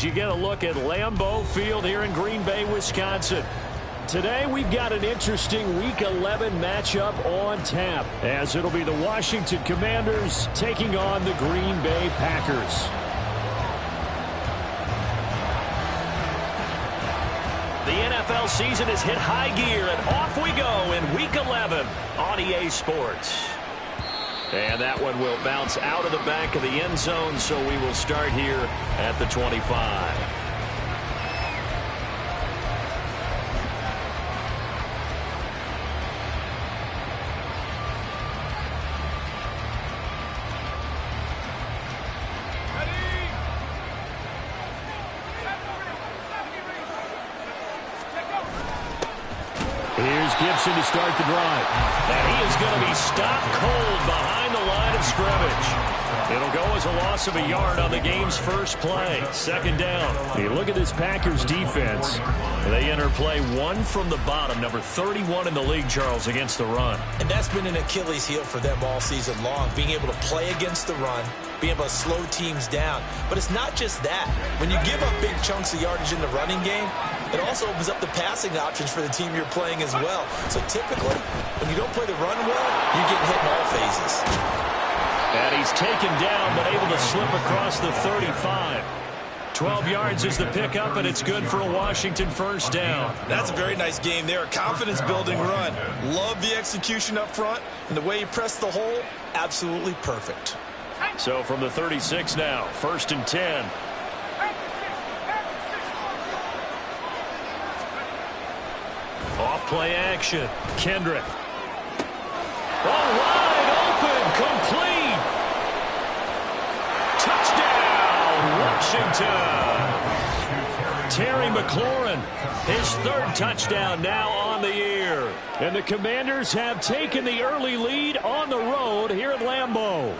You get a look at Lambeau Field here in Green Bay, Wisconsin. Today we've got an interesting Week 11 matchup on tap, as it'll be the Washington Commanders taking on the Green Bay Packers. The NFL season has hit high gear, and off we go in Week 11 on EA Sports. And that one will bounce out of the back of the end zone, so we will start here at the 25. Here's Gibson to start the drive. And he is going to be stopped cold behind the line of scrimmage. It'll go as a loss of a yard on the game's first play. Second down. You look at this Packers defense. They enter play one from the bottom, number 31 in the league, Charles, against the run. And that's been an Achilles heel for them all season long, being able to play against the run, being able to slow teams down. But it's not just that. When you give up big chunks of yardage in the running game, it also opens up the passing options for the team you're playing as well. So typically, when you don't play the run well, you're getting hit in all phases. And he's taken down, but able to slip across the 35. 12 yards is the pickup, and it's good for a Washington first down. That's a very nice game there. Confidence-building run. Love the execution up front, and the way he pressed the hole, absolutely perfect. So from the 36 now, first and 10. Off play action. Kendrick. Oh, wide open. Complete. Touchdown, Washington. Terry McLaurin, his third touchdown now on the year. And the Commanders have taken the early lead on the road here at Lambeau.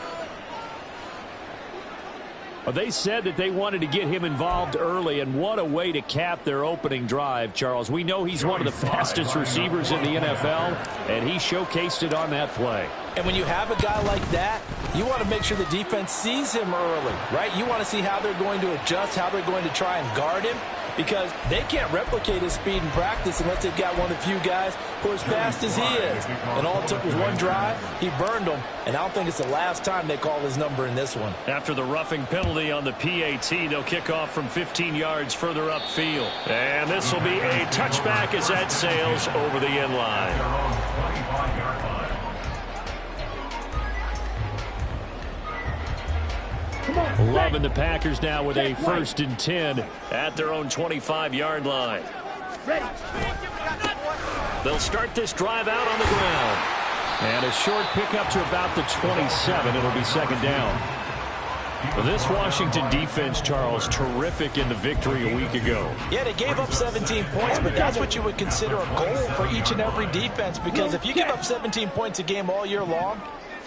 They said that they wanted to get him involved early, and what a way to cap their opening drive, Charles. We know he's one of the fastest receivers in the NFL, and he showcased it on that play. And when you have a guy like that, you want to make sure the defense sees him early, right? You want to see how they're going to adjust, how they're going to try and guard him, because they can't replicate his speed in practice unless they've got one of the few guys who are as fast as he is. And all it took was one drive. He burned them, and I don't think it's the last time they call his number in this one. After the roughing penalty on the PAT, they'll kick off from 15 yards further upfield. And this will be a touchback as that sails over the end line. Loving the Packers now with a first and 10 at their own 25-yard line. They'll start this drive out on the ground. And a short pickup to about the 27. It'll be second down. This Washington defense, Charles, terrific in the victory a week ago. Yeah, they gave up 17 points, but that's what you would consider a goal for each and every defense, because if you give up 17 points a game all year long,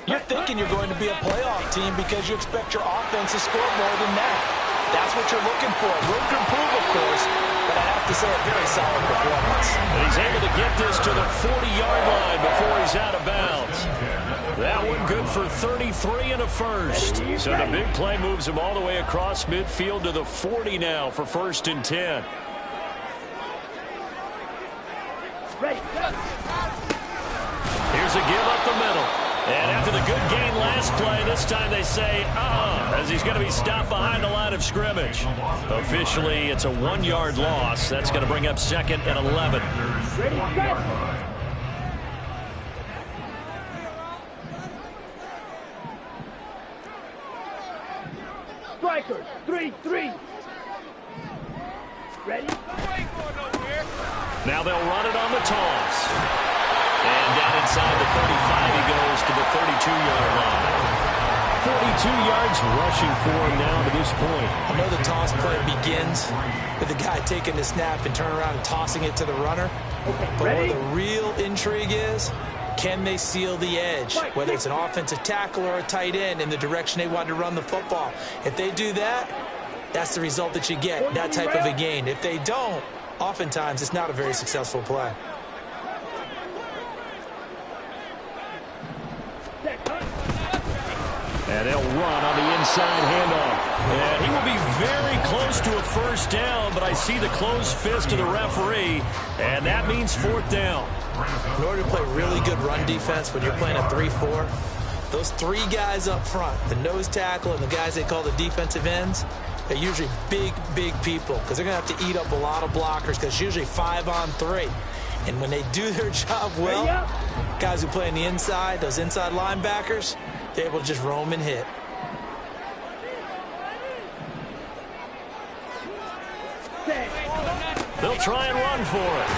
you're thinking you're going to be a playoff team because you expect your offense to score more than that. That's what you're looking for. Room to improve, of course, but I have to say a very solid performance. And he's able to get this to the 40-yard line before he's out of bounds. That one good for 33 and a first. So the big play moves him all the way across midfield to the 40 now for first and 10. Here's a give up the middle. And after the good gain last play, this time they say, as he's going to be stopped behind the line of scrimmage. Officially, it's a 1-yard loss. That's going to bring up second and 11. Strikers, 3-3. Ready? Now they'll run it on the toss. And down inside the 35, he goes to the 32-yard line. 42 yards rushing for him now to this point. I know the toss play begins with the guy taking the snap and turning around and tossing it to the runner. But where the real intrigue is, can they seal the edge, whether it's an offensive tackle or a tight end, in the direction they want to run the football? If they do that, that's the result that you get, that type of a gain. If they don't, oftentimes it's not a very successful play. And they'll run on the inside handoff. And he will be very close to a first down, but I see the closed fist of the referee, and that means fourth down. In order to play really good run defense when you're playing a 3-4, those three guys up front, the nose tackle and the guys they call the defensive ends, they're usually big, big people because they're going to have to eat up a lot of blockers because it's usually 5-on-3. And when they do their job well, guys who play on the inside, those inside linebackers, they're able to just roam and hit. They'll try and run for it.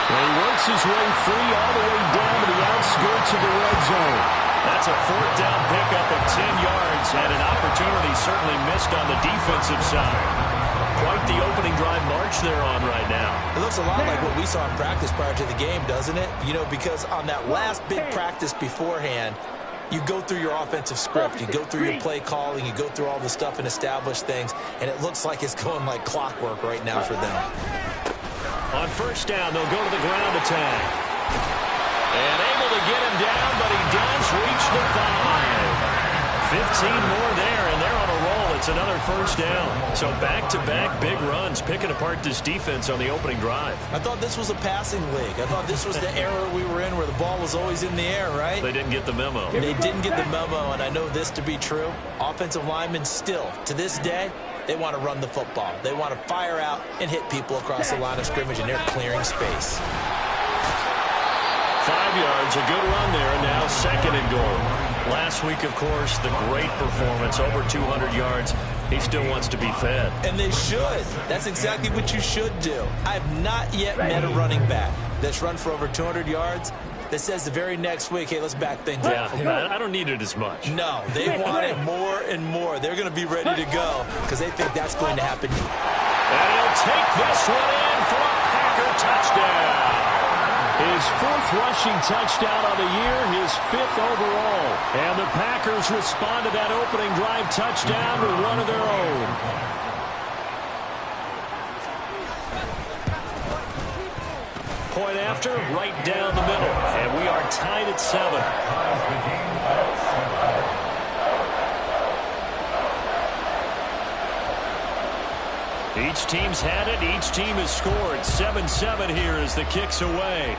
And he works his way free all the way down to the outskirts of the red zone. That's a fourth down pickup of 10 yards, and an opportunity certainly missed on the defensive side. Quite the opening drive march they're on right now. It looks a lot like what we saw in practice prior to the game, doesn't it? You know, because on that last big practice beforehand, you go through your offensive script, you go through your play calling, you go through all the stuff and establish things, and it looks like it's going like clockwork right now for them. On first down, they'll go to the ground attack. And able to get him down, but he does reach the 5. 15 more there, and they're on a roll. It's another first down. So back-to-back big runs, picking apart this defense on the opening drive. I thought this was a passing league. I thought this was the era we were in where the ball was always in the air, right? They didn't get the memo. They didn't get the memo, and I know this to be true. Offensive linemen still, to this day, they want to run the football. They want to fire out and hit people across the line of scrimmage, and they're clearing space. 5 yards, a good run there, and now second and goal. Last week, of course, the great performance, over 200 yards. He still wants to be fed. And they should. That's exactly what you should do. I have not yet met a running back that's run for over 200 yards that says the very next week, hey, let's back things up. Yeah, I don't need it as much. No, they want it more and more. They're going to be ready to go because they think that's going to happen. And he'll take this one in for a Packer touchdown. His fourth rushing touchdown on the year, his fifth overall. And the Packers respond to that opening drive touchdown with one of their own. Point after, right down the middle. And we are tied at 7. Each team's had it. Each team has scored. 7-7 here as the kick's away.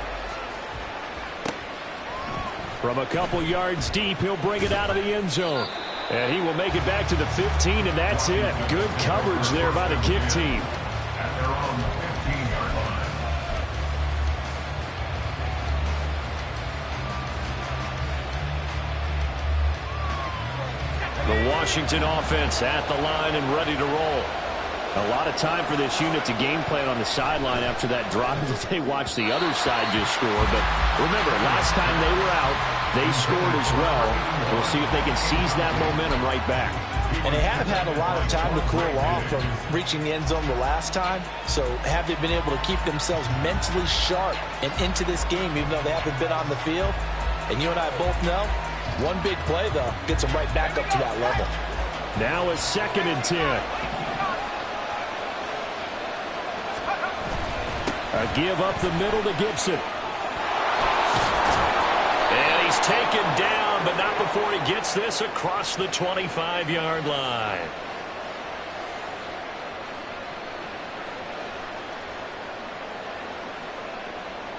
From a couple yards deep, he'll bring it out of the end zone. And he will make it back to the 15, and that's it. Good coverage there by the kick team. The Washington offense at the line and ready to roll. A lot of time for this unit to game plan on the sideline after that drive that they watched the other side just score. But remember, last time they were out, they scored as well. We'll see if they can seize that momentum right back. And they have had a lot of time to cool off from reaching the end zone the last time. So have they been able to keep themselves mentally sharp and into this game even though they haven't been on the field? And you and I both know, one big play, though, gets them right back up to that level. Now a 2nd and 10. A give up the middle to Gibson. And he's taken down, but not before he gets this across the 25-yard line.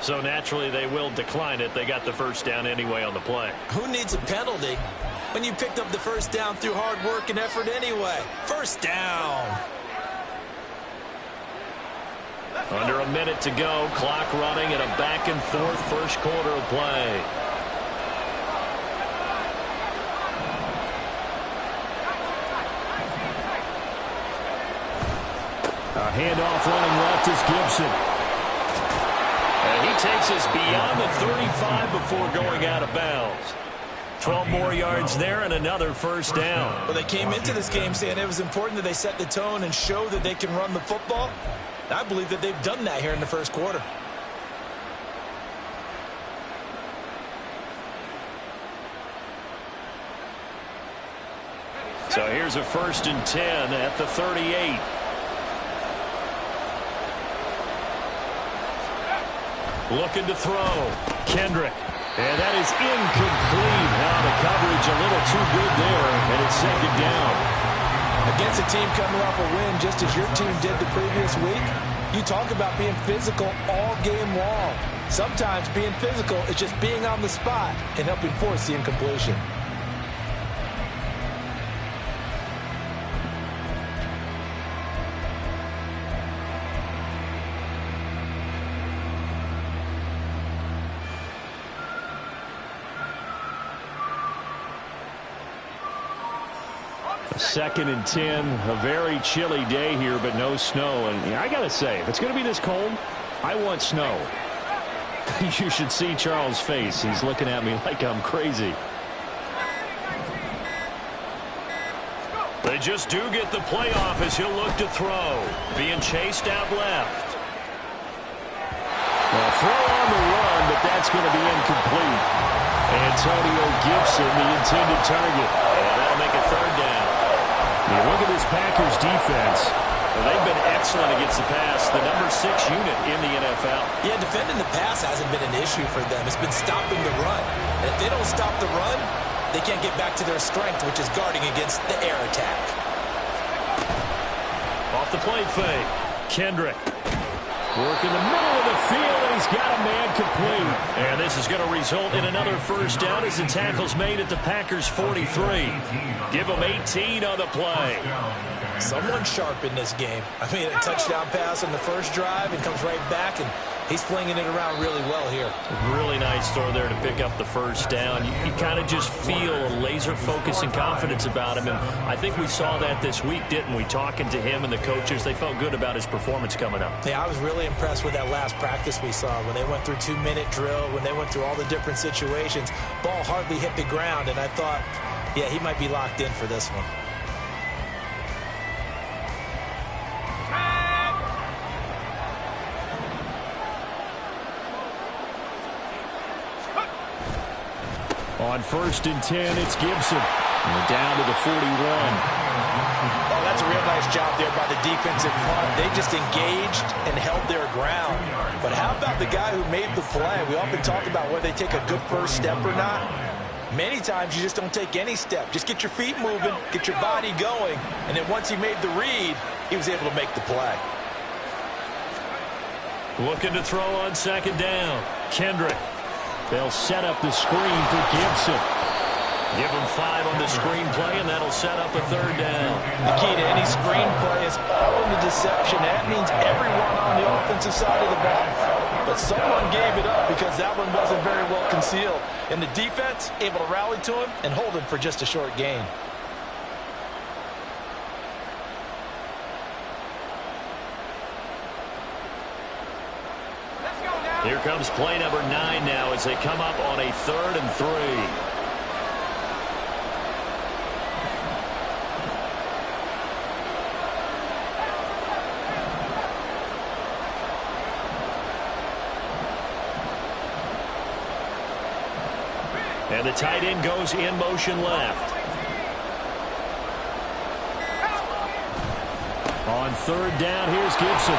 So naturally they will decline it. They got the first down anyway on the play. Who needs a penalty when you picked up the first down through hard work and effort anyway? First down. Under a minute to go, clock running, and a back-and-forth first quarter of play. A handoff running left is Gibson. And he takes us beyond the 35 before going out of bounds. 12 more yards there and another first down. Well, they came into this game saying it was important that they set the tone and show that they can run the football. I believe that they've done that here in the first quarter. So here's a 1st and 10 at the 38. Looking to throw. Kendrick. And that is incomplete. Now the coverage a little too good there, and it's 2nd down. Against a team coming off a win just as your team did the previous week, you talk about being physical all game long. Sometimes being physical is just being on the spot and helping force the incompletion. Second and 10, a very chilly day here, but no snow. And I got to say, if it's going to be this cold, I want snow. You should see Charles' face. He's looking at me like I'm crazy. They just do get the playoff as he'll look to throw. Being chased out left. Well, throw on the run, but that's going to be incomplete. Antonio Gibson, the intended target. And that'll make a third down. You look at this Packers defense. Well, they've been excellent against the pass, the number 6 unit in the NFL. Yeah, defending the pass hasn't been an issue for them. It's been stopping the run. And if they don't stop the run, they can't get back to their strength, which is guarding against the air attack. Off the play fake. Kendrick. Working the middle of the field, and he's got a man complete. And this is going to result in another first down as the tackle's made at the Packers' 43. Give them 18 on the play. Someone sharp in this game. I mean, a touchdown pass on the first drive and comes right back, and he's flinging it around really well here. Really nice throw there to pick up the first down. You kind of just feel a laser focus and confidence about him, and I think we saw that this week, didn't we? Talking to him and the coaches, they felt good about his performance coming up. Yeah, I was really impressed with that last practice we saw when they went through 2-minute drill, when they went through all the different situations. Ball hardly hit the ground, and I thought, yeah, he might be locked in for this one. On 1st and 10, it's Gibson. And down to the 41. Oh, that's a real nice job there by the defensive front. They just engaged and held their ground. But how about the guy who made the play? We often talk about whether they take a good first step or not. Many times you just don't take any step. Just get your feet moving, get your body going, and then once he made the read, he was able to make the play. Looking to throw on 2nd down. Kendrick. They'll set up the screen for Gibson. Give him 5 on the screen play, and that'll set up a 3rd down. The key to any screen play is all in the deception. That means everyone on the offensive side of the ball. But someone gave it up because that one wasn't very well concealed. And the defense able to rally to him and hold him for just a short gain. Here comes play number 9 now as they come up on a 3rd and 3. And the tight end goes in motion left. On 3rd down, here's Gibson.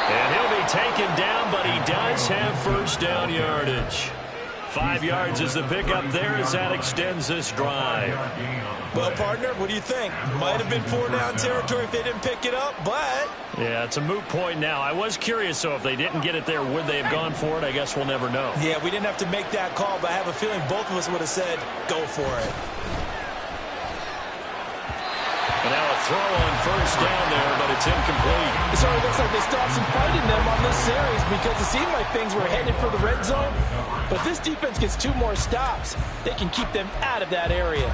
And he'll be taken down, but he does have first down yardage. 5 yards is the pickup there as that extends this drive. Well, partner, what do you think? Might have been 4-down territory if they didn't pick it up, but... Yeah, it's a moot point now. I was curious, so if they didn't get it there, would they have gone for it? I guess we'll never know. Yeah, we didn't have to make that call, but I have a feeling both of us would have said, go for it. And now a throw on 1st down there, but it's incomplete. It sort of looks like they stopped some fight in them on this series because it seemed like things were headed for the red zone. But this defense gets 2 more stops. They can keep them out of that area.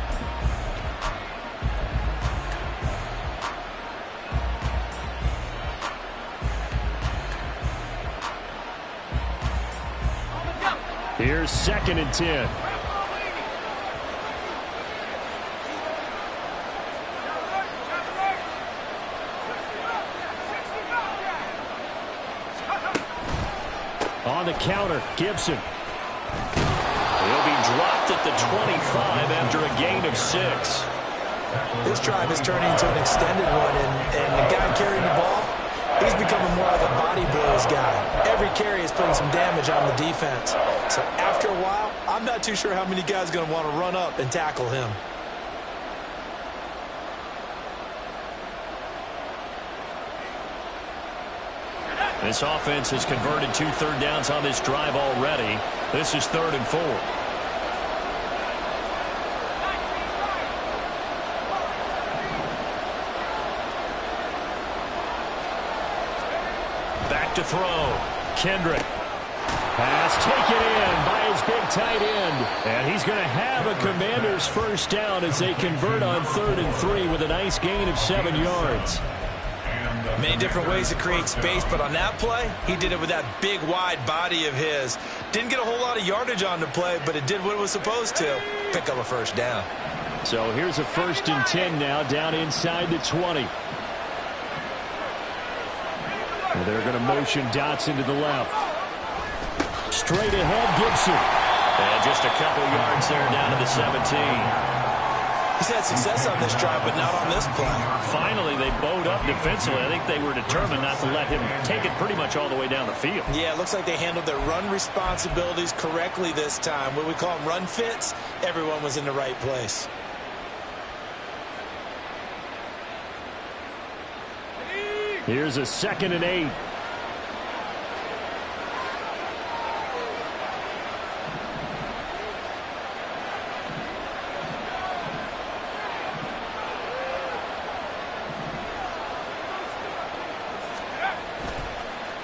Here's 2nd and 10. On the counter, Gibson. He'll be dropped at the 25 after a gain of 6. This drive is turning into an extended one, and the guy carrying the ball, he's becoming more like a body blows guy. Every carry is putting some damage on the defense. So after a while, I'm not too sure how many guys are going to want to run up and tackle him. This offense has converted 2 third downs on this drive already. This is 3rd and 4. Back to throw. Kendrick. Pass taken in by his big tight end. And he's going to have a Commanders first down as they convert on 3rd and 3 with a nice gain of 7 yards. Many different ways to create space, but on that play, he did it with that big, wide body of his. Didn't get a whole lot of yardage on the play, but it did what it was supposed to. Pick up a first down. So here's a 1st and 10 now, down inside the 20. Well, they're going to motion Dotson to the left. Straight ahead, Gibson. And just a couple yards there down to the 17. He's had success on this drive, but not on this play. Finally, they bowed up defensively. I think they were determined not to let him take it pretty much all the way down the field. Yeah, it looks like they handled their run responsibilities correctly this time. What we call them run fits, everyone was in the right place. Here's a 2nd and 8.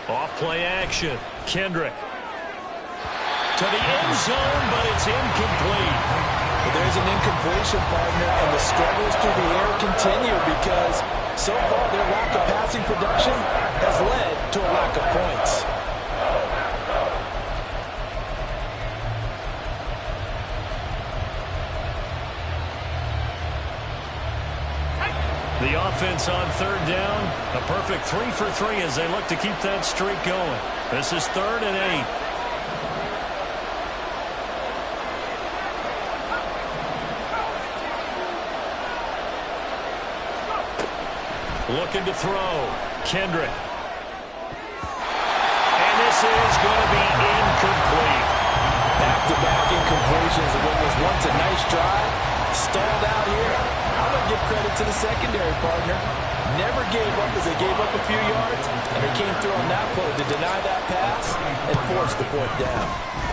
Off-play action. Kendrick. To the end zone, but it's incomplete. Well, there's an incompletion, partner, and the struggles through the air continue because so far their lack of passing production has led to a lack of points. The offense on 3rd down, a perfect 3 for 3 as they look to keep that streak going. This is 3rd and 8. Looking to throw. Kendrick. And this is going to be incomplete. Back-to-back incompletions of what was once a nice drive. Stalled out here. I'm going to give credit to the secondary, partner. Never gave up as they gave up a few yards, and they came through on that play to deny that pass and force the 4th down.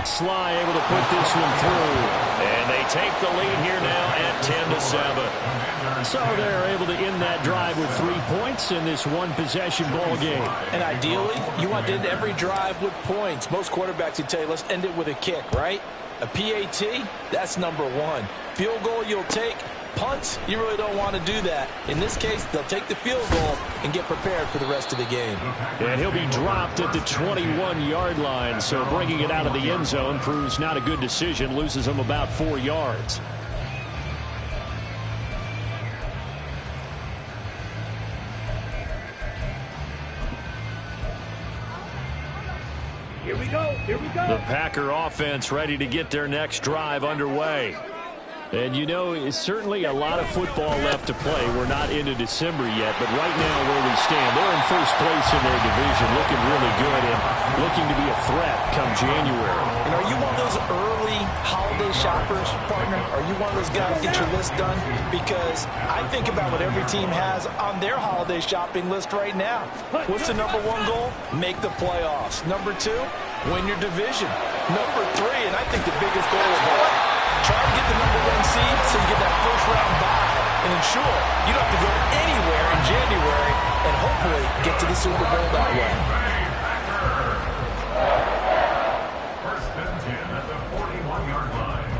Sly able to put this one through. And they take the lead here now at 10-7. So they're able to end that drive with 3 points in this one-possession ball game. And ideally, you want to end every drive with points. Most quarterbacks would tell you, let's end it with a kick, right? A PAT, that's number 1. Field goal you'll take. Punts, you really don't want to do that. In this case, they'll take the field goal and get prepared for the rest of the game. And he'll be dropped at the 21-yard line, so bringing it out of the end zone proves not a good decision, loses him about 4 yards. Here we go. Here we go. The Packer offense ready to get their next drive underway. And, you know, it's certainly a lot of football left to play. We're not into December yet, but right now where we stand, they're in first place in their division, looking really good and looking to be a threat come January. And are you one of those early holiday shoppers, partner? Are you one of those guys get your list done? Because I think about what every team has on their holiday shopping list right now. What's the number 1 goal? Make the playoffs. Number 2, win your division. Number 3, and I think the biggest goal of all, try to get the number 1 seed so you get that first-round bye and ensure you don't have to go anywhere in January and hopefully get to the Super Bowl that way. First and 10 at the 41-yard line.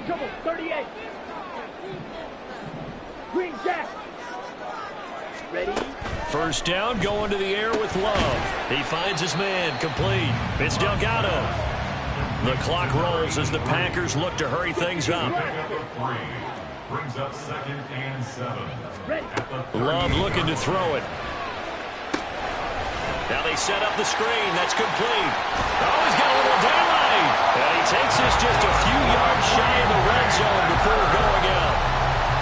Come on, 38. Green Jack. Ready? First down, going to the air with Love. He finds his man, complete. It's Delgado. The clock rolls as the Packers look to hurry things up. Brings up 2nd and 7. Love looking to throw it. Now they set up the screen. That's complete. Oh, he's got a little daylight. And he takes this just a few yards shy of the red zone before going out.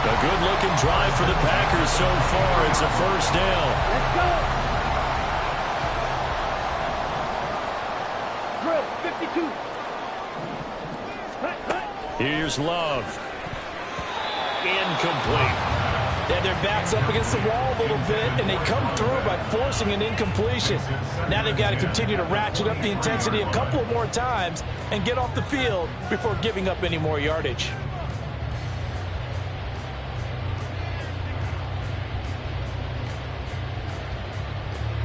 A good-looking drive for the Packers so far. It's a first down. Let's go. Drill, 52. Here's Love. Incomplete. They have their backs up against the wall a little bit, and they come through by forcing an incompletion. Now they've got to continue to ratchet up the intensity a couple more times and get off the field before giving up any more yardage.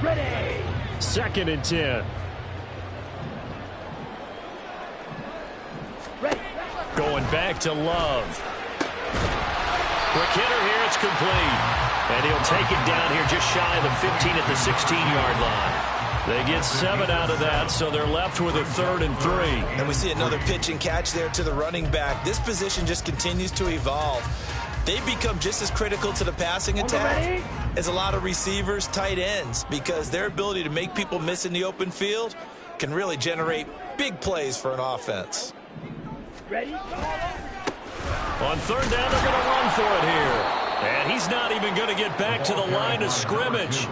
Ready. 2nd and 10. Ready. Going back to Love. Quick hitter here. It's complete. And he'll take it down here just shy of the 15 at the 16-yard line. They get 7 out of that, so they're left with a 3rd and 3. And we see another pitch and catch there to the running back. This position just continues to evolve. They've become just as critical to the passing attack as a lot of receivers, tight ends, because their ability to make people miss in the open field can really generate big plays for an offense. Ready. On 3rd down, they're going to run for it here. And he's not even going to get back to the line of scrimmage.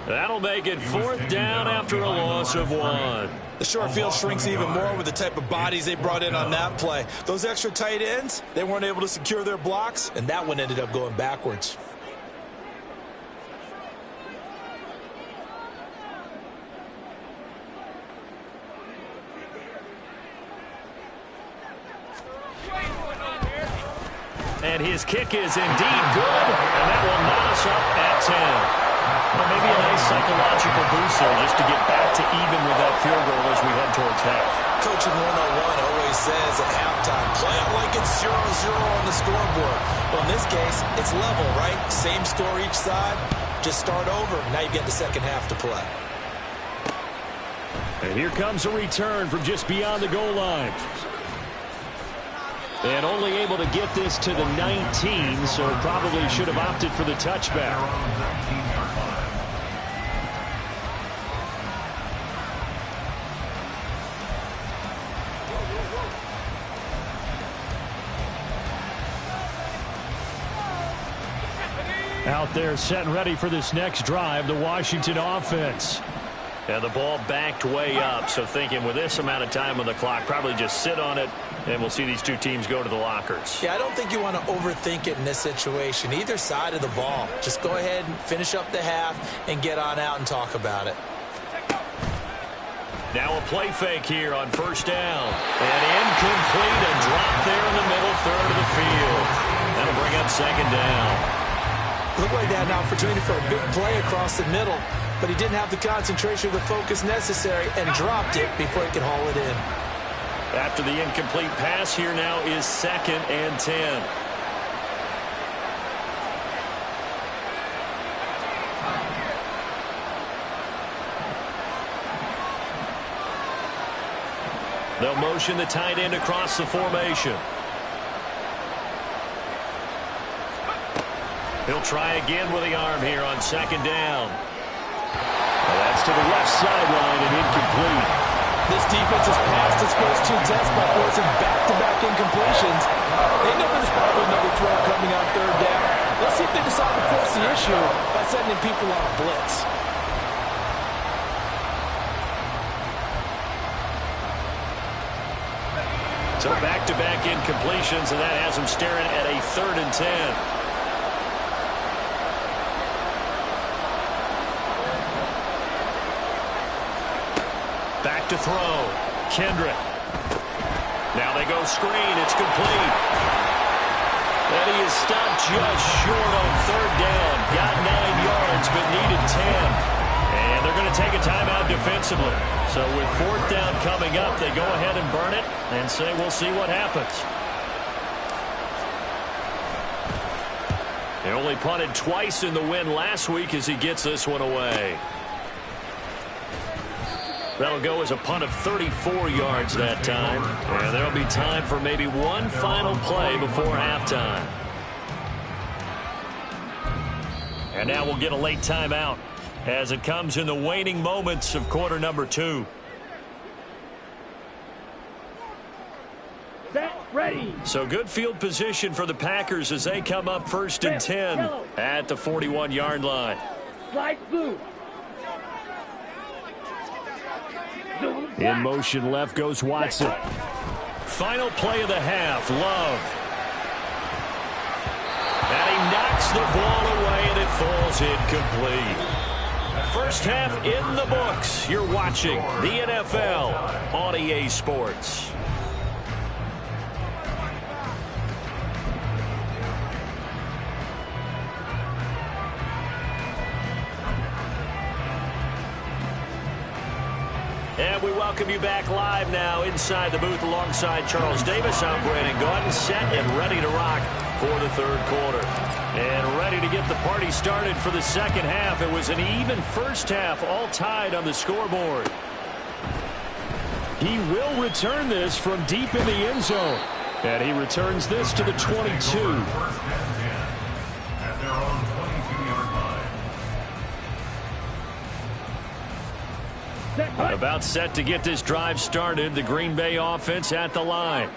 That'll make it 4th down after a loss of 1. The short field shrinks even more with the type of bodies they brought in on that play. Those extra tight ends, they weren't able to secure their blocks, and that one ended up going backwards. And his kick is indeed good, and that will knot us up at 10. Well, maybe a nice psychological boost there just to get back to even with that field goal as we head towards half. Coaching 101 always says at halftime, play it like it's 0-0 on the scoreboard. Well, in this case, it's level, right? Same score each side. Just start over. Now you get the second half to play. And here comes a return from just beyond the goal line. And only able to get this to the 19, so probably should have opted for the touchback. Out there set and ready for this next drive, the Washington offense. And the ball backed way up, so thinking with this amount of time on the clock, probably just sit on it, and we'll see these two teams go to the lockers. Yeah, I don't think you want to overthink it in this situation. Either side of the ball. Just go ahead and finish up the half and get on out and talk about it. Now a play fake here on 1st down. And incomplete, a drop there in the middle third of the field. That'll bring up 2nd down. Looked like they had an opportunity for a big play across the middle, but he didn't have the concentration or the focus necessary and dropped it before he could haul it in. After the incomplete pass, here now is 2nd and 10. They'll motion the tight end across the formation. He'll try again with the arm here on 2nd down. Well, that's to the left sideline and incomplete. This defense has passed its first 2 tests by forcing back-to-back incompletions. They know there's probably another throw coming on 3rd down. Let's see if they decide to force the issue by sending people on a blitz. So back-to-back incompletions, and that has them staring at a 3rd and 10. Back to throw. Kendrick. Now they go screen. It's complete. And he is stopped just short on 3rd down. Got 9 yards, but needed 10. And they're going to take a timeout defensively. So with 4th down coming up, they go ahead and burn it and say we'll see what happens. They only punted twice in the win last week as he gets this one away. That'll go as a punt of 34 yards that time. And there'll be time for maybe one final play before halftime. And now we'll get a late timeout as it comes in the waning moments of quarter number 2. Set, ready. So good field position for the Packers as they come up 1st and 10 at the 41-yard line. Slide blue. In motion left goes Watson. Final play of the half, Love. And he knocks the ball away and it falls incomplete. First half in the books. You're watching the NFL on EA Sports. And we welcome you back live now inside the booth alongside Charles Davis. I'm Brandon Gaudin, set and ready to rock for the third quarter. And ready to get the party started for the second half. It was an even first half, all tied on the scoreboard. He will return this from deep in the end zone. And he returns this to the 22. About set to get this drive started. The Green Bay offense at the line.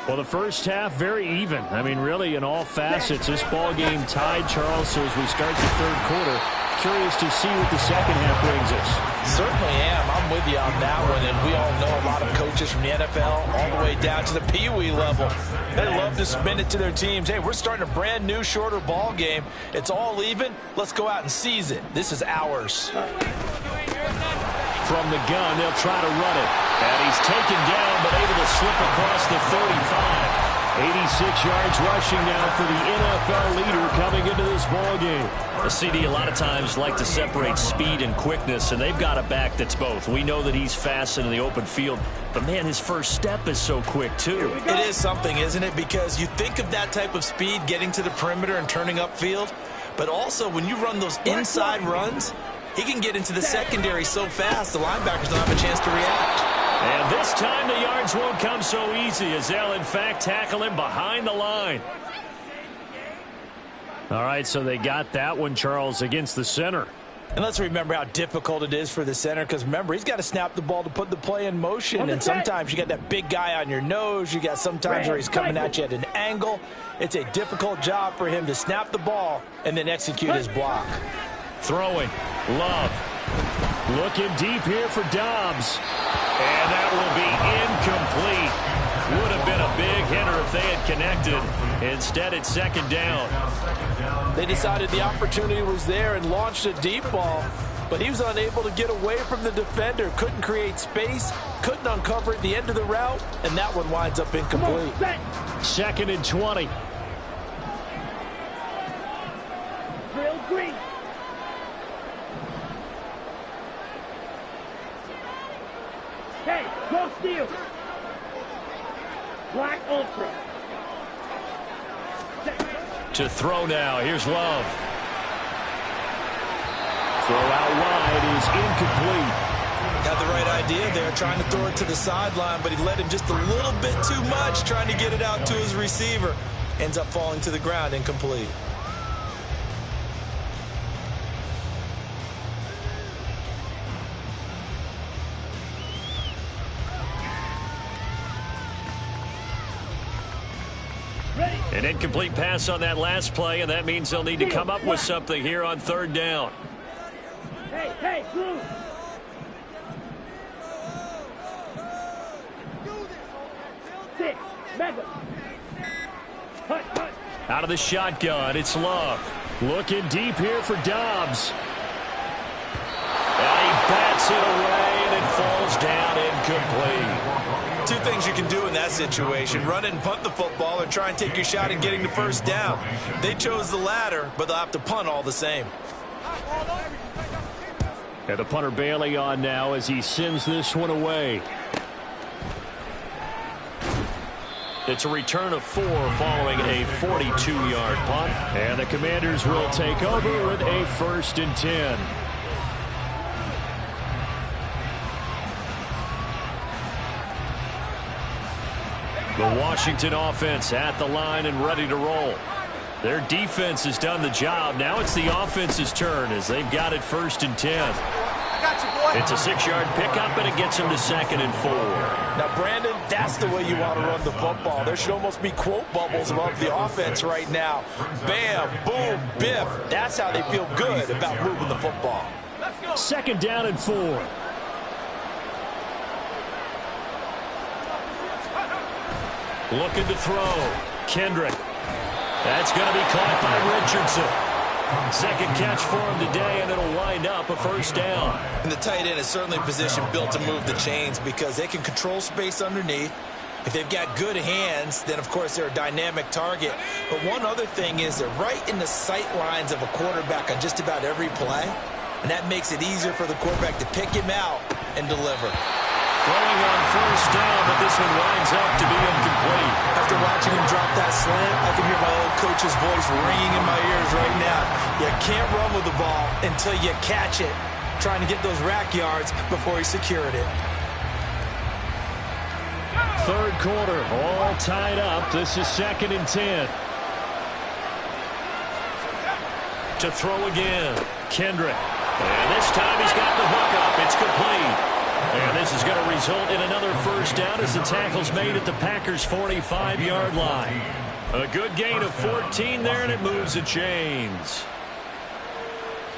Well, the first half, very even. I mean, really, in all facets, this ball game tied, Charles. So as we start the third quarter, curious to see what the second half brings us. Certainly am. I'm with you on that one. And we all know a lot of coaches from the NFL all the way down to the Pee-wee level. They love to spin it to their teams. Hey, we're starting a brand new, shorter ball game. It's all even. Let's go out and seize it. This is ours. From the gun, they'll try to run it. And he's taken down, but able to slip across the 35. 86 yards rushing now for the NFL leader coming into this ball game. The CD a lot of times like to separate speed and quickness, and they've got a back that's both. We know that he's fast in the open field, but man, his first step is so quick too. It is something, isn't it? Because you think of that type of speed getting to the perimeter and turning upfield, but also when you run those inside runs, he can get into the secondary so fast the linebackers don't have a chance to react. And this time the yards won't come so easy as they'll in fact tackle him behind the line. All right, so they got that one, Charles, against the center. And let's remember how difficult it is for the center, because remember, he's got to snap the ball to put the play in motion. And sometimes you got that big guy on your nose. You got sometimes where he's coming at you at an angle. It's a difficult job for him to snap the ball and then execute his block. Throwing, Love. Looking deep here for Dobbs. And that will be incomplete. Would have been a big hitter if they had connected. Instead, it's second down. They decided the opportunity was there and launched a deep ball, but he was unable to get away from the defender. Couldn't create space, couldn't uncover at the end of the route, and that one winds up incomplete. Second and 20. Drill green. Hey, go steal. Black ultra. To throw now. Here's Love. Throw out wide is incomplete. Got the right idea there, trying to throw it to the sideline, but he led him just a little bit too much, trying to get it out to his receiver. Ends up falling to the ground, incomplete. An incomplete pass on that last play, and that means they'll need to come up with something here on third down. Hey, blue. Six, mega. Hut. Out of the shotgun, it's Love. Looking deep here for Dobbs. And he bats it away, and it falls down incomplete. Two things you can do in that situation: run and punt the football, or try and take your shot at getting the first down. They chose the latter, but they'll have to punt all the same. And the punter Bailey on now as he sends this one away. It's a return of 4 following a 42-yard punt. And the Commanders will take over with a 1st and 10. The Washington offense at the line and ready to roll. Their defense has done the job. Now it's the offense's turn as they've got it 1st and 10. It's a 6-yard pickup, and it gets him to 2nd and 4. Now, Brandon, that's the way you want to run the football. There should almost be quote bubbles above the offense right now. Bam, boom, biff. That's how they feel good about moving the football. 2nd down and 4. Looking to throw. Kendrick. That's going to be caught by Richardson. Second catch for him today, and it'll wind up a 1st down. And the tight end is certainly a position built to move the chains because they can control space underneath. If they've got good hands, then, of course, they're a dynamic target. But one other thing is they're right in the sight lines of a quarterback on just about every play, and that makes it easier for the quarterback to pick him out and deliver. Throwing on 1st down, but this one winds up to be incomplete. After watching him drop that slant, I can hear my old coach's voice ringing in my ears right now. You can't run with the ball until you catch it. Trying to get those rack yards before he secured it. 3rd quarter, all tied up. This is 2nd and 10. To throw again, Kendrick. And this time he's got the hook up. It's complete. And this is going to result in another 1st down as the tackle's made at the Packers' 45-yard line. A good gain of 14 there, and it moves the chains.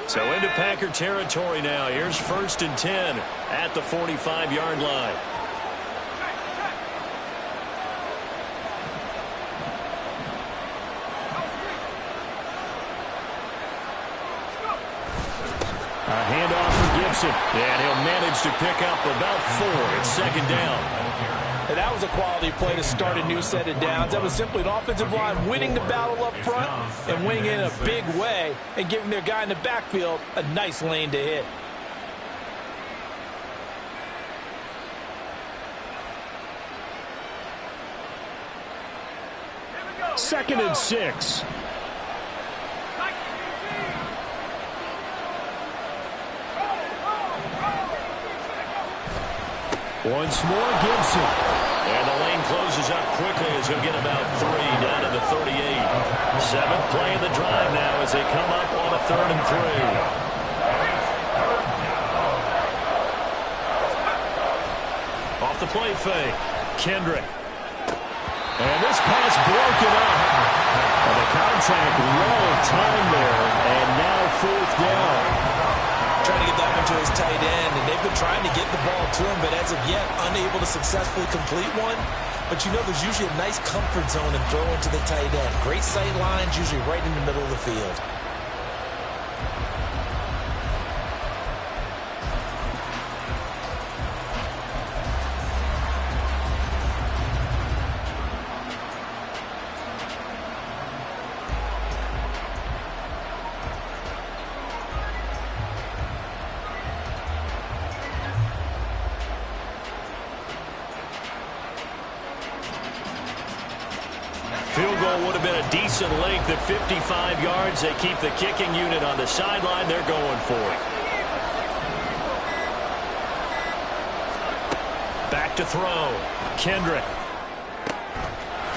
So into Packer territory now. Here's 1st and 10 at the 45-yard line. A handoff for Gibson, and he'll manage to pick up about 4. It's 2nd down. And that was a quality play to start a new set of downs. That was simply an offensive line winning the battle up front and winning in a big way and giving their guy in the backfield a nice lane to hit. Second and 6. Once more, Gibson. And the lane closes up quickly as he'll get about 3 down to the 38. 7th play of the drive now as they come up on a 3rd and 3. Off the play fake, Kendrick. And this pass broken up. And the contact well timed there, and now 4th down. Trying to get that one to his tight end, and they've been trying to get the ball to him, but as of yet, unable to successfully complete one. But you know there's usually a nice comfort zone in throwing to the tight end. Great sight lines, usually right in the middle of the field. Field goal would have been a decent length at 55 yards. They keep the kicking unit on the sideline. They're going for it. Back to throw. Kendrick.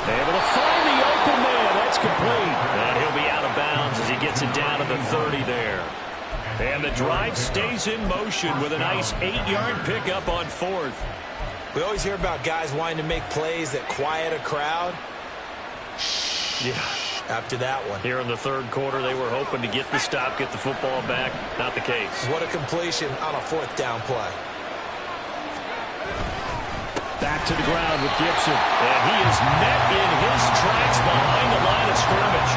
Able to find the open man. That's complete. And he'll be out of bounds as he gets it down to the 30 there. And the drive stays in motion with a nice 8-yard pickup on 4th. We always hear about guys wanting to make plays that quiet a crowd. Yeah. After that one. Here in the 3rd quarter, they were hoping to get the stop, get the football back. Not the case. What a completion on a 4th down play. Back to the ground with Gibson. And he is met in his tracks behind the line of scrimmage.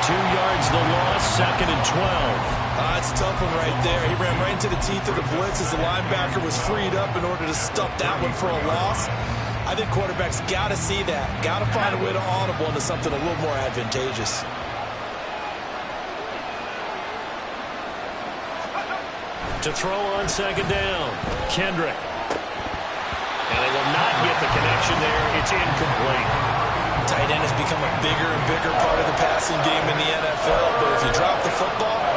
2 yards the loss, 2nd and 12. That's a tough one right there. He ran right into the teeth of the blitz as the linebacker was freed up in order to stuff that one for a loss. I think quarterbacks got to see that. Got to find a way to audible into something a little more advantageous. To throw on 2nd down, Kendrick. And they will not get the connection there. It's incomplete. Tight end has become a bigger and bigger part of the passing game in the NFL. But if you drop the football,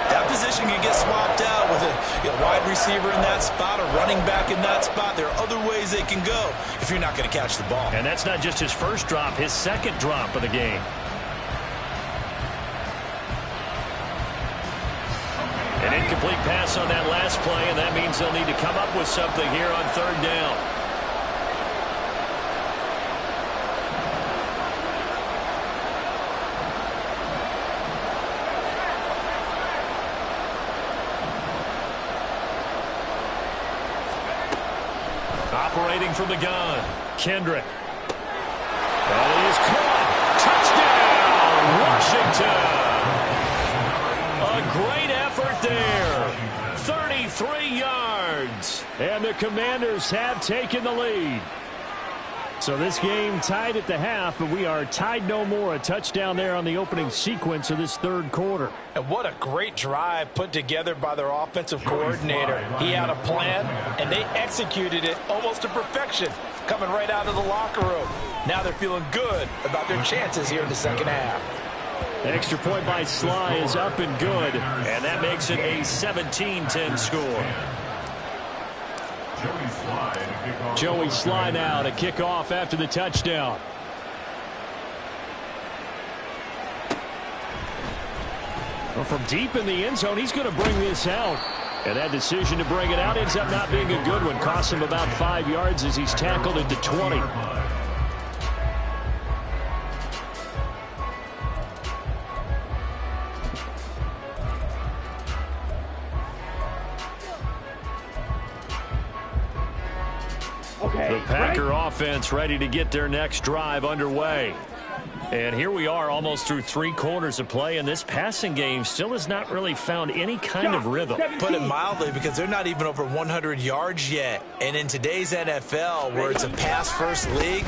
that position can get swapped out with a wide receiver in that spot, a running back in that spot. There are other ways they can go if you're not going to catch the ball. And that's not just his first drop, his 2nd drop of the game. An incomplete pass on that last play, and that means they'll need to come up with something here on third down. Operating from the gun, Kendrick. And he is caught. Touchdown, Washington. A great effort there. 33 yards. And the Commanders have taken the lead. So this game tied at the half, but we are tied no more. A touchdown there on the opening sequence of this third quarter. And what a great drive put together by their offensive coordinator. He had a plan, and they executed it almost to perfection, coming right out of the locker room. Now they're feeling good about their chances here in the second half. The extra point by Sly is up and good, and that makes it a 17-10 score. Joey Sly now to kick off after the touchdown. Well, from deep in the end zone, he's going to bring this out. And that decision to bring it out ends up not being a good one. Costs him about 5 yards as he's tackled into 20. The Packer offense ready to get their next drive underway. And here we are almost through 3 quarters of play, and this passing game still has not really found any kind of rhythm. Put it mildly, because they're not even over 100 yards yet. And in today's NFL, where it's a pass-first league,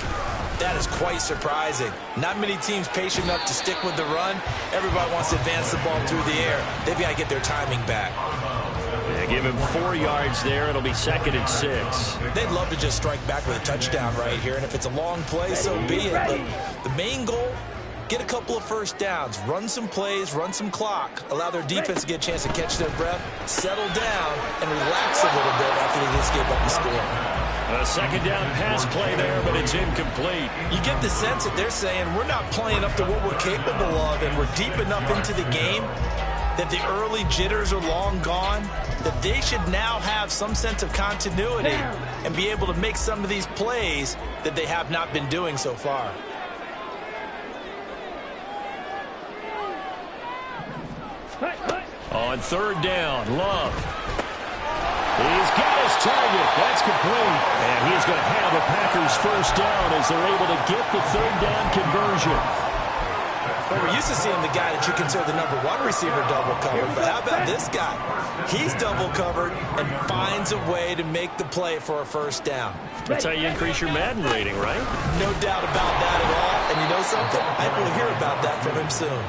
that is quite surprising. Not many teams patient enough to stick with the run. Everybody wants to advance the ball through the air. They've got to get their timing back. Yeah, give him 4 yards there. It'll be 2nd and 6. They'd love to just strike back with a touchdown right here, and if it's a long play, so be it. But the main goal, get a couple of first downs, run some plays, run some clock, allow their defense to get a chance to catch their breath, settle down, and relax a little bit after they just gave up the score. A second down pass play there, but it's incomplete. You get the sense that they're saying we're not playing up to what we're capable of, and we're deep enough into the game that the early jitters are long gone, that they should now have some sense of continuity and be able to make some of these plays that they have not been doing so far. On third down, Love. He's got his target. That's complete. And he's going to have a Packers first down as they're able to get the third down conversion. Well, we're used to seeing the guy that you consider the number 1 receiver double covered, but how about this guy? He's double covered and finds a way to make the play for a first down. That's how you increase your Madden rating, right? No doubt about that at all. And you know something? I will hear about that from him soon.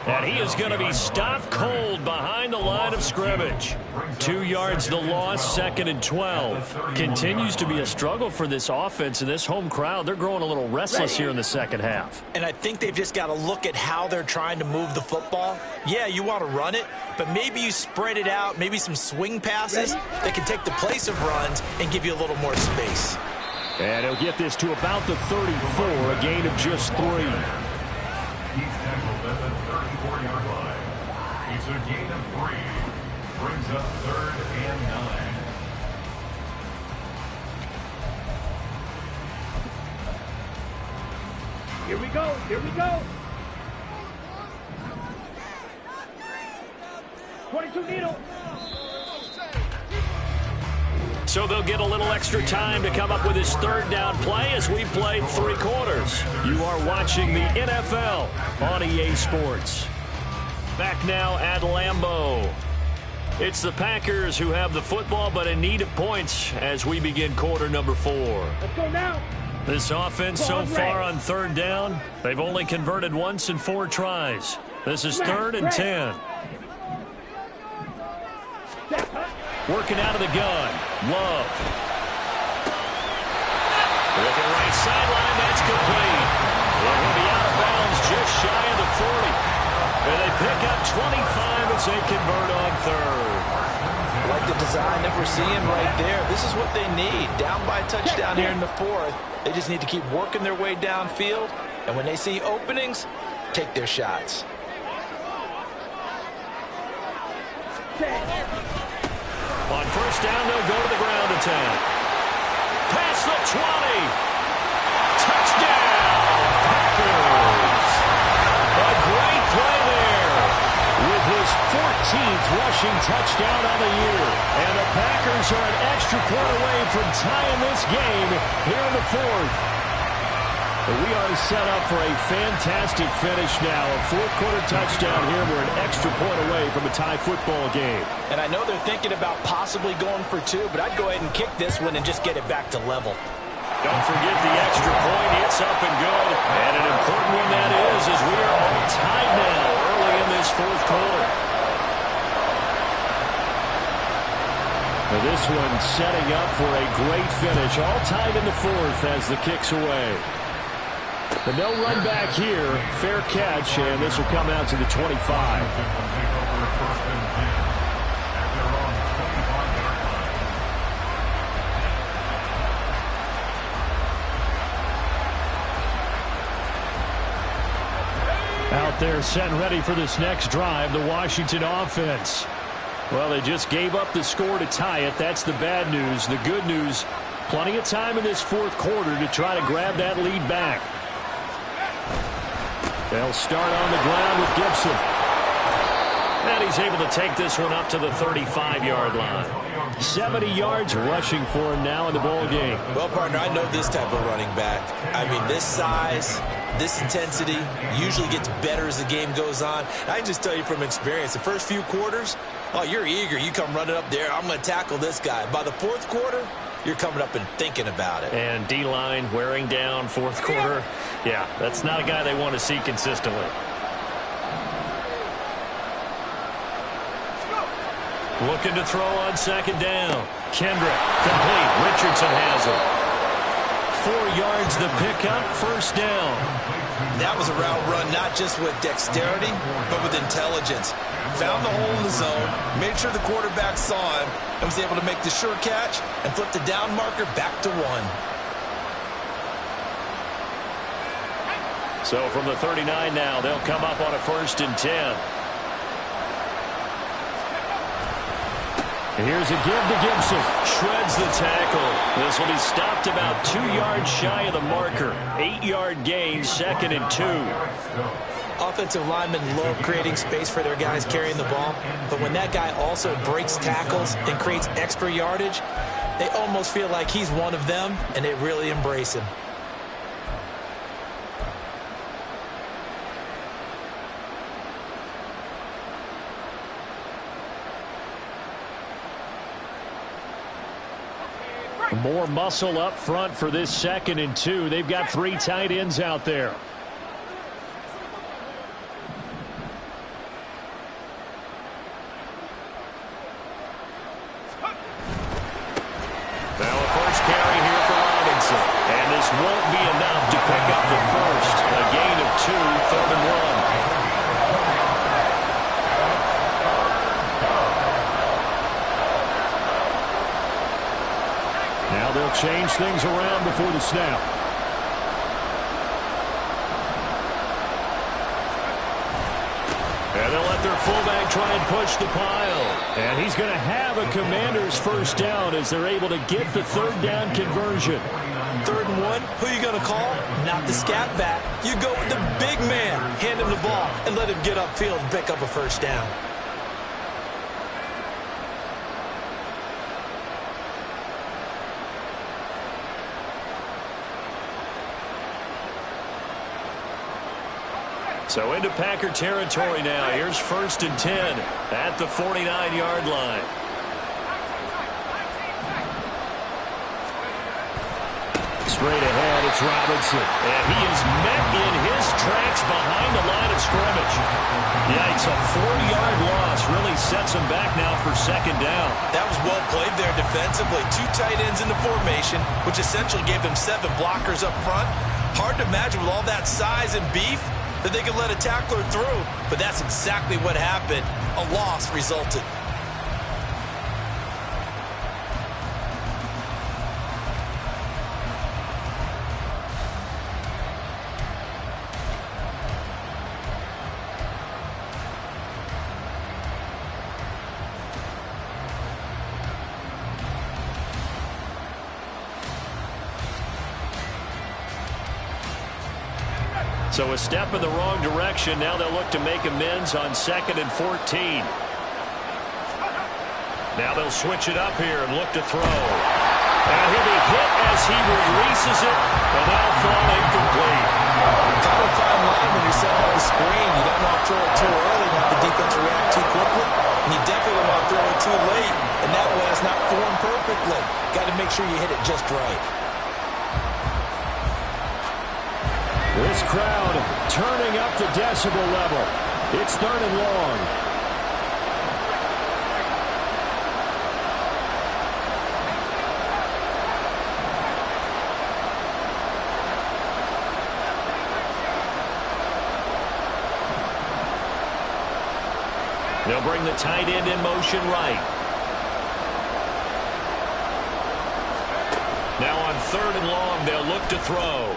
And he is going to be stopped cold behind the line of scrimmage. 2 yards the loss, 2nd and 12. Continues to be a struggle for this offense and this home crowd. They're growing a little restless here in the second half. And I think they've just got to look at how they're trying to move the football. Yeah, you want to run it, but maybe you spread it out, maybe some swing passes that can take the place of runs and give you a little more space. And he'll get this to about the 34, a gain of just 3. He's tackled at the 34-yard line. It's a gain of 3. Brings up 3rd and 9. Here we go. Here we go. 22 needle. So they'll get a little extra time to come up with his third down play as we played 3 quarters. You are watching the NFL on EA Sports. Back now at Lambeau. It's the Packers who have the football, but in need of points as we begin quarter number 4. Let's go now. This offense so far on third down, they've only converted once in 4 tries. This is 3rd and 10. Working out of the gun. Love. Looking right sideline. That's complete. They're going to be out of bounds just shy of the 40. And they pick up 25 as they convert on 3rd. I like the design that we're seeing right there. This is what they need. Down by a touchdown here in the 4th. They just need to keep working their way downfield. And when they see openings, take their shots. On first down, they'll go to the ground attack. Past the 20. Touchdown, Packers. A great play there with his 14th rushing touchdown on the year. And the Packers are an extra point away from tying this game here in the fourth. We are set up for a fantastic finish now. A fourth-quarter touchdown here. We're an extra point away from a tie football game. And I know they're thinking about possibly going for two, but I'd go ahead and kick this one and just get it back to level. Don't forget the extra point. It's up and good. And an important one that is, as we are all tied now early in this fourth quarter. Now this one setting up for a great finish. All tied in the fourth as the kick's away. But no run back here. Fair catch, and this will come out to the 25. Out there set and ready for this next drive, the Washington offense. Well, they just gave up the score to tie it. That's the bad news. The good news, plenty of time in this fourth quarter to try to grab that lead back. They'll start on the ground with Gibson. And he's able to take this one up to the 35-yard line. 70 yards rushing for him now in the ball game. Well, partner, I know this type of running back. I mean, this size, this intensity usually gets better as the game goes on. I can just tell you from experience, the first few quarters, oh, you're eager. You come running up there, I'm going to tackle this guy. By the fourth quarter, you're coming up and thinking about it. And D-line wearing down fourth quarter. Yeah, that's not a guy they want to see consistently. Looking to throw on second down. Kendrick, complete. Richardson has it. 4 yards the pickup, first down. That was a route run not just with dexterity, but with intelligence. Found the hole in the zone, made sure the quarterback saw him, and was able to make the sure catch and flip the down marker back to 1. So from the 39 now, they'll come up on a 1st and 10. Here's a give to Gibson. Shreds the tackle. This will be stopped about 2 yards shy of the marker. 8-yard gain, 2nd and 2. Offensive linemen love creating space for their guys carrying the ball, but when that guy also breaks tackles and creates extra yardage, they almost feel like he's one of them, and they really embrace him. More muscle up front for this 2nd and 2. They've got 3 tight ends out there. Now a first carry here for Robinson. And this won't be enough to pick up the first. A gain of 2, 3rd and 1. Now they'll change things around before the snap. And they'll let their fullback try and push the pile. And he's going to have a Commander's first down as they're able to get the 3rd down conversion. 3rd and 1, who are you going to call? Not the scat back. You go with the big man. Hand him the ball and let him get upfield and pick up a first down. So into Packer territory now. Here's 1st and 10 at the 49-yard line. Straight ahead, it's Robinson. And he is met in his tracks behind the line of scrimmage. Yikes, a 4-yard loss really sets him back now for 2nd down. That was well played there defensively. 2 tight ends in the formation, which essentially gave them 7 blockers up front. Hard to imagine with all that size and beef that they could let a tackler through, but that's exactly what happened. A loss resulted. So a step in the wrong direction. Now they'll look to make amends on 2nd and 14. Now they'll switch it up here and look to throw. And he'll be hit as he releases it, and that'll fall incomplete. Kind of fine line when you're setting up the screen. You don't want to throw it too early and have the defense react too quickly. And you definitely don't want to throw it too late, and that way it's not formed perfectly. Got to make sure you hit it just right. This crowd turning up the decibel level. It's 3rd and long. They'll bring the tight end in motion right. Now on 3rd and long, they'll look to throw.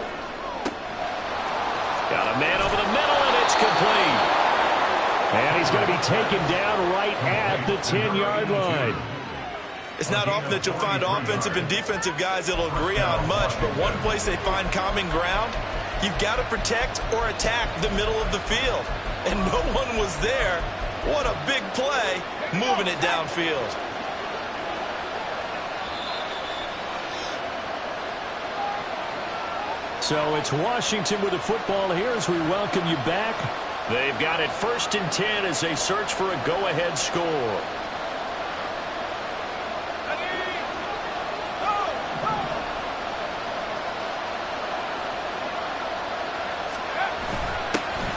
Got a man over the middle, and it's complete. And he's going to be taken down right at the 10-yard line. It's not often that you'll find offensive and defensive guys that'll agree on much, but one place they find common ground, you've got to protect or attack the middle of the field. And no one was there. What a big play, moving it downfield. So it's Washington with the football here as we welcome you back. They've got it 1st and 10 as they search for a go-ahead score.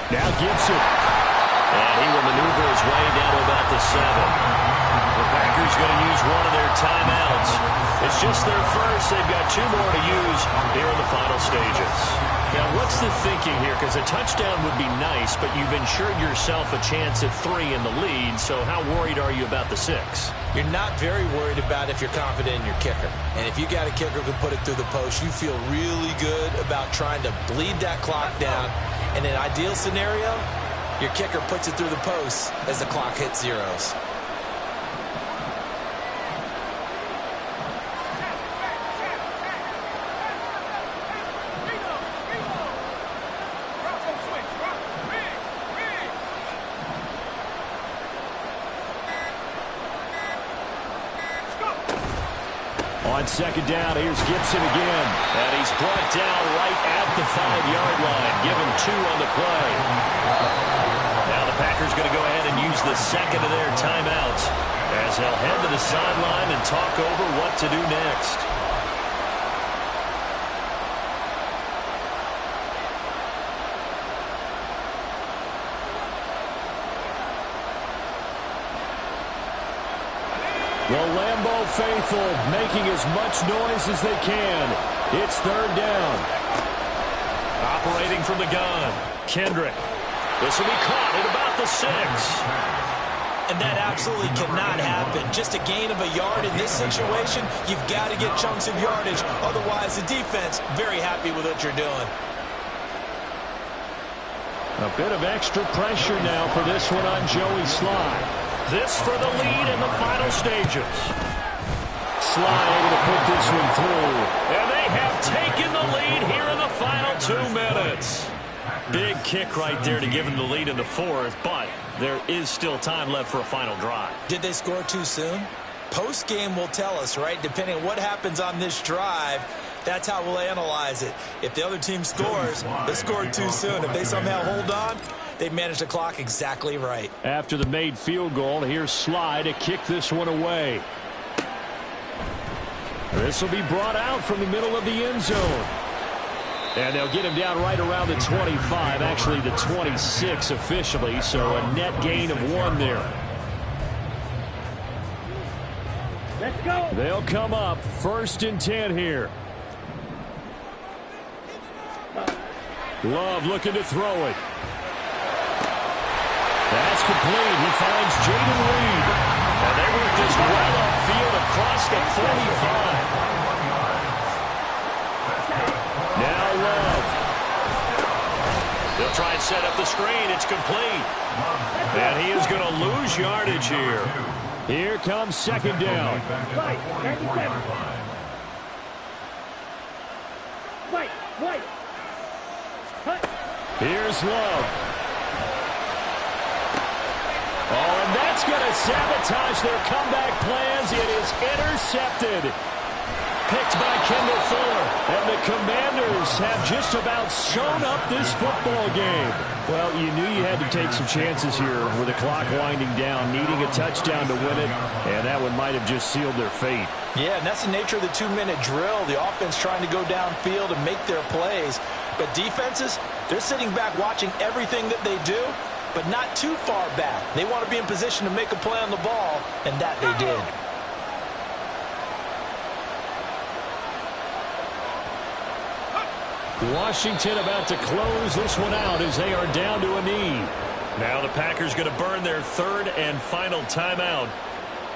Now Gibson. And he will maneuver his way down to about the 7. The Packers going to use one of their timeouts. It's just their first. They've got 2 more to use here in the final stages. Now, what's the thinking here? Because a touchdown would be nice, but you've ensured yourself a chance at 3 in the lead. So how worried are you about the 6? You're not very worried about if you're confident in your kicker. And if you got a kicker who can put it through the post, you feel really good about trying to bleed that clock down. In an ideal scenario, your kicker puts it through the post as the clock hits zeros. On 2nd down, here's Gibson again. And he's brought down right at the 5-yard line. Give him 2 on the play. Now the Packers going to go ahead and use the 2nd of their timeouts as they'll head to the sideline and talk over what to do next. The Lambeau faithful making as much noise as they can. It's 3rd down. Operating from the gun, Kendrick. This will be caught at about the 6. And that absolutely cannot happen. Just a gain of a yard in this situation, you've got to get chunks of yardage. Otherwise, the defense, very happy with what you're doing. A bit of extra pressure now for this one on Joey Sly. This for the lead in the final stages. Sly able to put this one through. And they have taken the lead here in the final 2 minutes. Big kick right there to give them the lead in the 4th, but there is still time left for a final drive. Did they score too soon? Post-game will tell us, right? Depending on what happens on this drive, that's how we'll analyze it. If the other team scores, they scored too soon. If they somehow hold on, they managed the clock exactly right. After the made field goal, here's Sly to kick this one away. This will be brought out from the middle of the end zone. And they'll get him down right around the 25, actually the 26 officially, so a net gain of 1 there. Let's go. They'll come up 1st and 10 here. Love looking to throw it. That's complete. He finds Jaden Reed. And they work this well upfield across the 45. Now Love. They'll try and set up the screen. It's complete. And he is going to lose yardage here. Here comes 2nd down. Fight, 97. Fight, White. Cut. Here's Love. Oh, and that's going to sabotage their comeback plans. It is intercepted. Picked by Kendall Fuller. And the Commanders have just about sewn up this football game. Well, you knew you had to take some chances here with the clock winding down, needing a touchdown to win it, and that one might have just sealed their fate. Yeah, and that's the nature of the 2-minute drill. The offense trying to go downfield and make their plays. But defenses, they're sitting back watching everything that they do, but not too far back. They want to be in position to make a play on the ball, and that they did. Washington about to close this one out as they are down to a knee. Now the Packers going to burn their third and final timeout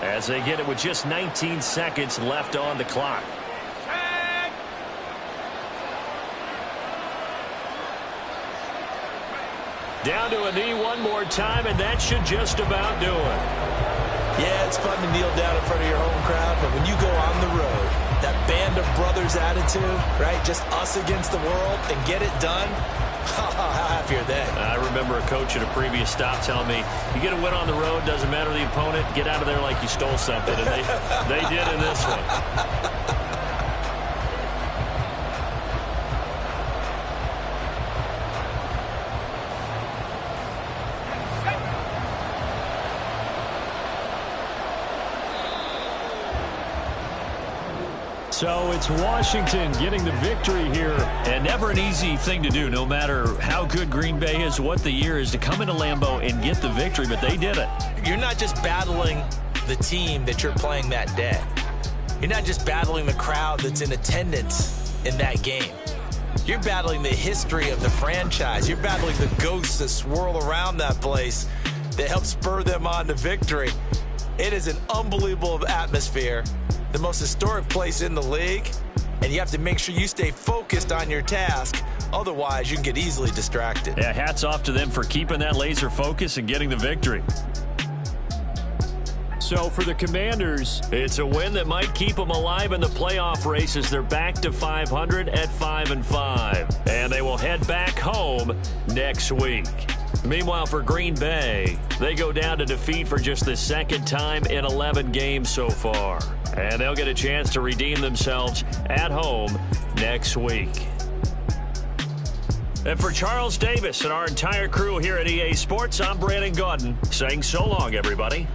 as they get it with just 19 seconds left on the clock. Down to a knee one more time, and that should just about do it. Yeah, it's fun to kneel down in front of your home crowd, but when you go on the road, that band of brothers attitude, right? Just us against the world and get it done. How happy are they? I remember a coach at a previous stop telling me, you get a win on the road, doesn't matter the opponent, get out of there like you stole something. And they did in this one. So it's Washington getting the victory here. And never an easy thing to do, no matter how good Green Bay is, what the year is, to come into Lambeau and get the victory. But they did it. You're not just battling the team that you're playing that day. You're not just battling the crowd that's in attendance in that game. You're battling the history of the franchise. You're battling the ghosts that swirl around that place that help spur them on to victory. It is an unbelievable atmosphere. The most historic place in the league, and you have to make sure you stay focused on your task. Otherwise, you can get easily distracted. Yeah, hats off to them for keeping that laser focus and getting the victory. So for the Commanders, it's a win that might keep them alive in the playoff race as they're back to 500 at 5-5. And they will head back home next week. Meanwhile, for Green Bay, they go down to defeat for just the second time in 11 games so far. And they'll get a chance to redeem themselves at home next week. And for Charles Davis and our entire crew here at EA Sports, I'm Brandon Gaudin saying so long, everybody.